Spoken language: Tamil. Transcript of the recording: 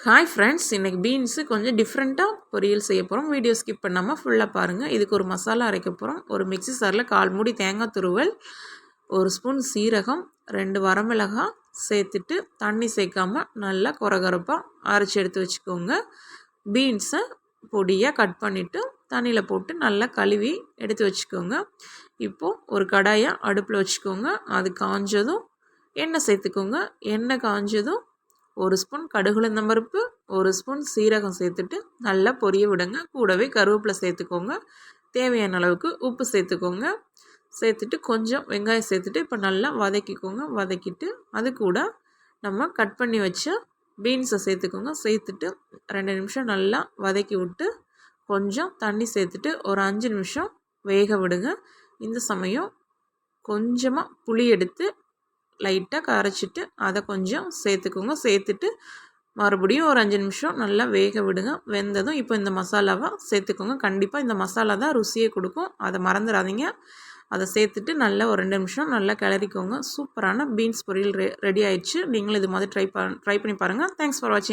ஹாய் ஃப்ரெண்ட்ஸ், இன்றைக்கி பீன்ஸு கொஞ்சம் டிஃப்ரெண்ட்டாக பொரியல் செய்ய போகிறோம். வீடியோ ஸ்கிப் பண்ணாமல் ஃபுல்லாக பாருங்கள். இதுக்கு ஒரு மசாலா அரைக்க போகிறோம். ஒரு மிக்ஸி சாரில் 1/4 மூடி தேங்காய் துருவல், 1 ஸ்பூன் சீரகம், 2 வரமிளகாய் சேர்த்துட்டு தண்ணி சேர்க்காமல் நல்லா கொரகொரப்பாக அரைச்சி எடுத்து வச்சுக்கோங்க. பீன்ஸை பொடியாக கட் பண்ணிவிட்டு தண்ணியில் போட்டு நல்லா கழுவி எடுத்து வச்சுக்கோங்க. இப்போது ஒரு கடாயை அடுப்பில் வச்சுக்கோங்க. அது காஞ்சதும் எண்ணெய் சேர்த்துக்கோங்க. எண்ணெய் காஞ்சதும் 1 ஸ்பூன் கடுகுளுந்தம்பருப்பு, 1 ஸ்பூன் சீரகம் சேர்த்துட்டு நல்லா பொரிய விடுங்க. கூடவே கருவேப்பிலை சேர்த்துக்கோங்க. தேவையான அளவுக்கு உப்பு சேர்த்துக்கோங்க. சேர்த்துட்டு கொஞ்சம் வெங்காயம் சேர்த்துட்டு இப்போ நல்லா வதக்கிக்கோங்க. வதக்கிட்டு அது கூட நம்ம கட் பண்ணி வச்ச பீன்ஸை சேர்த்துக்கோங்க. சேர்த்துட்டு 2 நிமிஷம் நல்லா வதக்கி விட்டு கொஞ்சம் தண்ணி சேர்த்துட்டு ஒரு 5 நிமிஷம் வேக விடுங்க. இந்த சமயம் கொஞ்சமாக புளி எடுத்து லைட்டாக கரைச்சிட்டு அதை கொஞ்சம் சேர்த்துக்கோங்க. சேர்த்துட்டு மறுபடியும் ஒரு 5 நிமிஷம் நல்லா வேக விடுங்க. வெந்ததும் இப்போ இந்த மசாலாவை சேர்த்துக்கோங்க. கண்டிப்பாக இந்த மசாலா தான் ருசியை கொடுக்கும், அதை மறந்துடாதீங்க. அதை சேர்த்துட்டு நல்லா ஒரு 2 நிமிஷம் நல்லா கிளறிக்கோங்க. சூப்பரான பீன்ஸ் பொரியல் ரெடி ஆயிடுச்சு. நீங்களும் இது மாதிரி ட்ரை பண்ணி பாருங்கள். தேங்க்ஸ் ஃபார் வாட்சிங்.